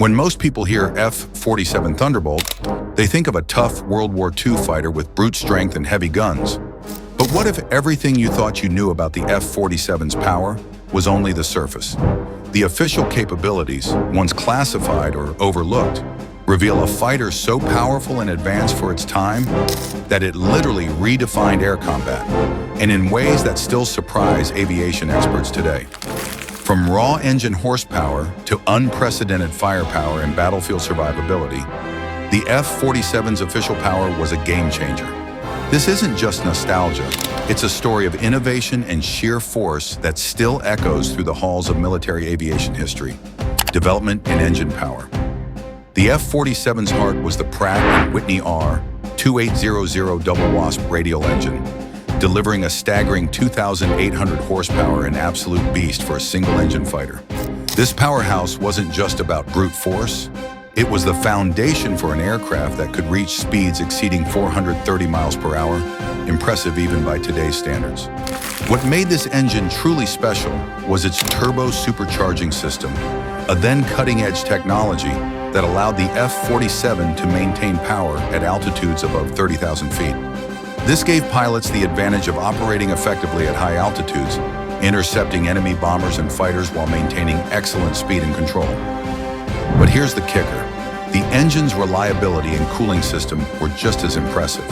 When most people hear F-47 Thunderbolt, they think of a tough World War II fighter with brute strength and heavy guns. But what if everything you thought you knew about the F-47's power was only the surface? The official capabilities, once classified or overlooked, reveal a fighter so powerful and advanced for its time that it literally redefined air combat, and in ways that still surprise aviation experts today. From raw engine horsepower to unprecedented firepower and battlefield survivability, the F-47's official power was a game changer. This isn't just nostalgia, it's a story of innovation and sheer force that still echoes through the halls of military aviation history. Development in engine power. The F-47's heart was the Pratt & Whitney R2800 double wasp radial engine, delivering a staggering 2,800 horsepower, an absolute beast for a single-engine fighter. This powerhouse wasn't just about brute force, it was the foundation for an aircraft that could reach speeds exceeding 430 miles per hour, impressive even by today's standards. What made this engine truly special was its turbo supercharging system, a then cutting-edge technology that allowed the F-47 to maintain power at altitudes above 30,000 feet. This gave pilots the advantage of operating effectively at high altitudes, intercepting enemy bombers and fighters while maintaining excellent speed and control. But here's the kicker. The engine's reliability and cooling system were just as impressive.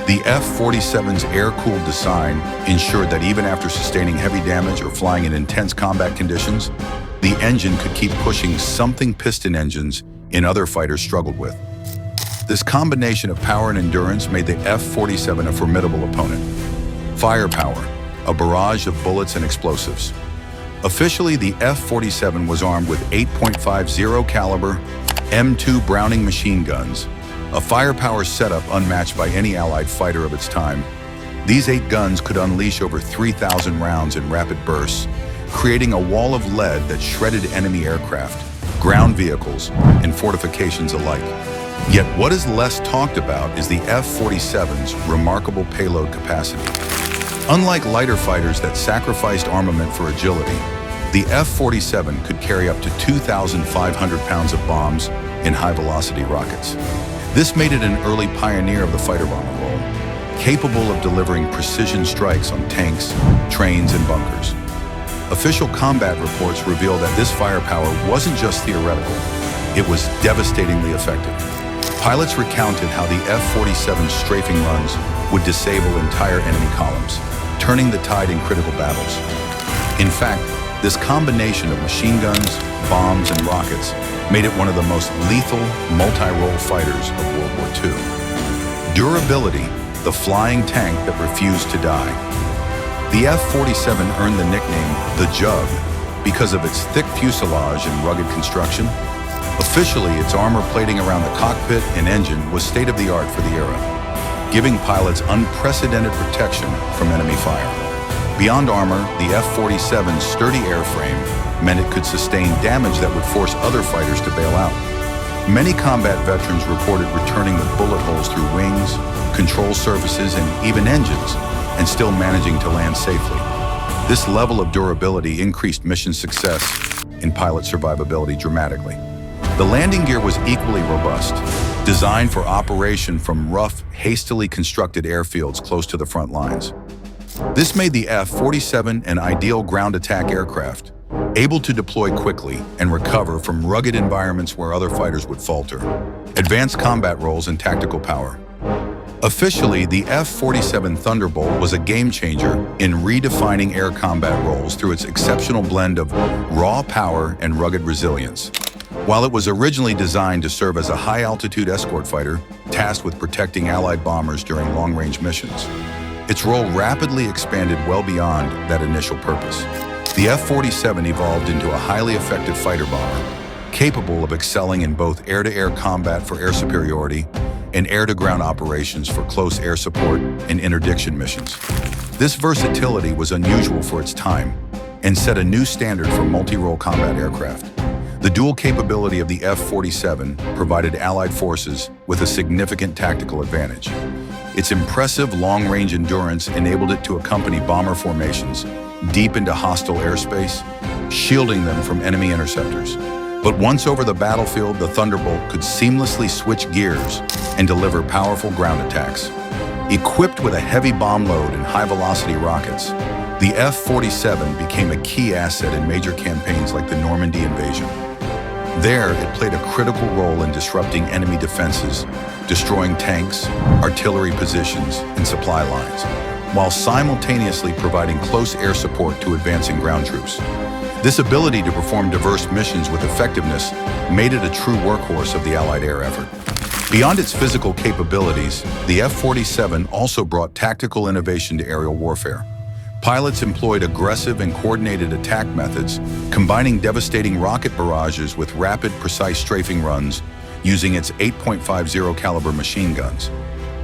The F-47's air-cooled design ensured that even after sustaining heavy damage or flying in intense combat conditions, the engine could keep pushing something piston engines in other fighters struggled with. This combination of power and endurance made the F-47 a formidable opponent. Firepower, a barrage of bullets and explosives. Officially, the F-47 was armed with 8.50 caliber M2 Browning machine guns, a firepower setup unmatched by any Allied fighter of its time. These 8 guns could unleash over 3,000 rounds in rapid bursts, creating a wall of lead that shredded enemy aircraft, ground vehicles, and fortifications alike. Yet what is less talked about is the F-47's remarkable payload capacity. Unlike lighter fighters that sacrificed armament for agility, the F-47 could carry up to 2,500 pounds of bombs in high-velocity rockets. This made it an early pioneer of the fighter bomber role, capable of delivering precision strikes on tanks, trains, and bunkers. Official combat reports reveal that this firepower wasn't just theoretical, it was devastatingly effective. Pilots recounted how the F-47's strafing runs would disable entire enemy columns, turning the tide in critical battles. In fact, this combination of machine guns, bombs, and rockets made it one of the most lethal multi-role fighters of World War II. Durability, the flying tank that refused to die. The F-47 earned the nickname the Jug because of its thick fuselage and rugged construction. Officially, its armor plating around the cockpit and engine was state-of-the-art for the era, giving pilots unprecedented protection from enemy fire. Beyond armor, the F-47's sturdy airframe meant it could sustain damage that would force other fighters to bail out. Many combat veterans reported returning with bullet holes through wings, control surfaces, and even engines, and still managing to land safely. This level of durability increased mission success and pilot survivability dramatically. The landing gear was equally robust, designed for operation from rough, hastily constructed airfields close to the front lines. This made the F-47 an ideal ground attack aircraft, able to deploy quickly and recover from rugged environments where other fighters would falter. Advanced combat roles and tactical power. Officially, the F-47 Thunderbolt was a game-changer in redefining air combat roles through its exceptional blend of raw power and rugged resilience. While it was originally designed to serve as a high-altitude escort fighter tasked with protecting Allied bombers during long-range missions, its role rapidly expanded well beyond that initial purpose. The F-47 evolved into a highly effective fighter bomber, capable of excelling in both air-to-air combat for air superiority and air-to-ground operations for close air support and interdiction missions. This versatility was unusual for its time and set a new standard for multi-role combat aircraft. The dual capability of the F-47 provided Allied forces with a significant tactical advantage. Its impressive long-range endurance enabled it to accompany bomber formations deep into hostile airspace, shielding them from enemy interceptors. But once over the battlefield, the Thunderbolt could seamlessly switch gears and deliver powerful ground attacks. Equipped with a heavy bomb load and high-velocity rockets, the F-47 became a key asset in major campaigns like the Normandy invasion. There, it played a critical role in disrupting enemy defenses, destroying tanks, artillery positions, and supply lines, while simultaneously providing close air support to advancing ground troops. This ability to perform diverse missions with effectiveness made it a true workhorse of the Allied air effort. Beyond its physical capabilities, the F-47 also brought tactical innovation to aerial warfare. Pilots employed aggressive and coordinated attack methods, combining devastating rocket barrages with rapid, precise strafing runs using its 8.50 caliber machine guns.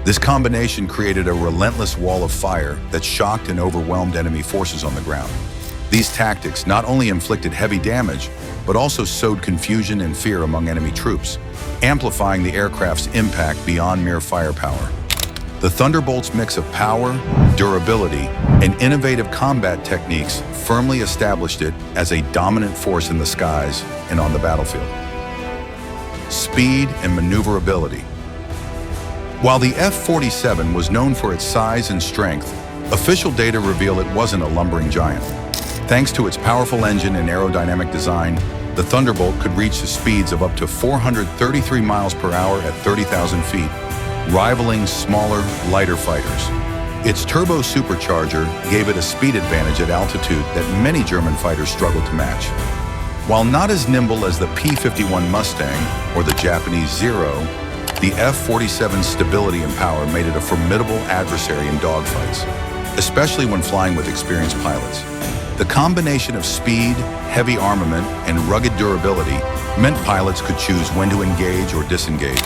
This combination created a relentless wall of fire that shocked and overwhelmed enemy forces on the ground. These tactics not only inflicted heavy damage, but also sowed confusion and fear among enemy troops, amplifying the aircraft's impact beyond mere firepower. The Thunderbolt's mix of power, durability, and innovative combat techniques firmly established it as a dominant force in the skies and on the battlefield. Speed and maneuverability. While the F-47 was known for its size and strength, official data reveal it wasn't a lumbering giant. Thanks to its powerful engine and aerodynamic design, the Thunderbolt could reach the speeds of up to 433 miles per hour at 30,000 feet, rivaling smaller, lighter fighters. Its turbo supercharger gave it a speed advantage at altitude that many German fighters struggled to match. While not as nimble as the P-51 Mustang or the Japanese Zero, the F-47's stability and power made it a formidable adversary in dogfights, especially when flying with experienced pilots. The combination of speed, heavy armament, and rugged durability meant pilots could choose when to engage or disengage,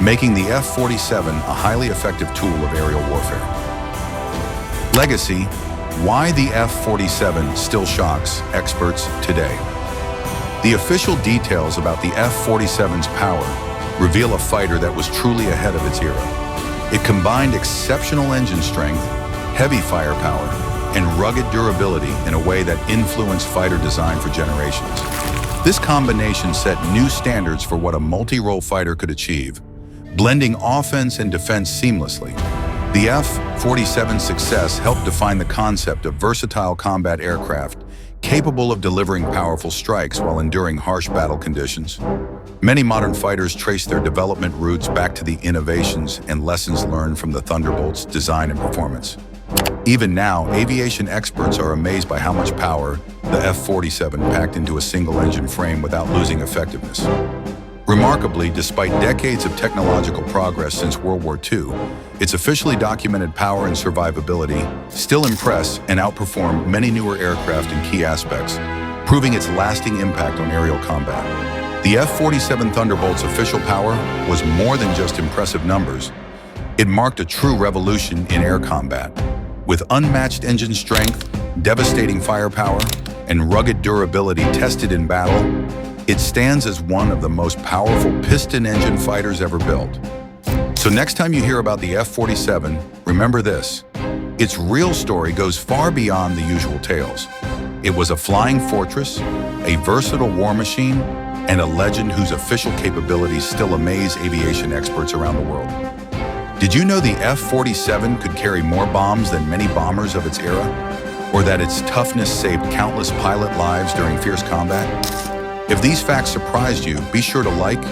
making the F-47 a highly effective tool of aerial warfare. Legacy: why the F-47 still shocks experts today. The official details about the F-47's power reveal a fighter that was truly ahead of its era. It combined exceptional engine strength, heavy firepower, and rugged durability in a way that influenced fighter design for generations. This combination set new standards for what a multi-role fighter could achieve, blending offense and defense seamlessly. The F-47's success helped define the concept of versatile combat aircraft capable of delivering powerful strikes while enduring harsh battle conditions. Many modern fighters trace their development roots back to the innovations and lessons learned from the Thunderbolt's design and performance. Even now, aviation experts are amazed by how much power the F-47 packed into a single engine frame without losing effectiveness. Remarkably, despite decades of technological progress since World War II, its officially documented power and survivability still impress and outperform many newer aircraft in key aspects, proving its lasting impact on aerial combat. The F-47 Thunderbolt's official power was more than just impressive numbers. It marked a true revolution in air combat. With unmatched engine strength, devastating firepower, and rugged durability tested in battle, it stands as one of the most powerful piston-engine fighters ever built. So next time you hear about the F-47, remember this: its real story goes far beyond the usual tales. It was a flying fortress, a versatile war machine, and a legend whose official capabilities still amaze aviation experts around the world. Did you know the F-47 could carry more bombs than many bombers of its era? Or that its toughness saved countless pilot lives during fierce combat? If these facts surprised you, be sure to like,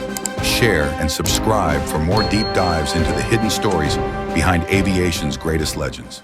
share, and subscribe for more deep dives into the hidden stories behind aviation's greatest legends.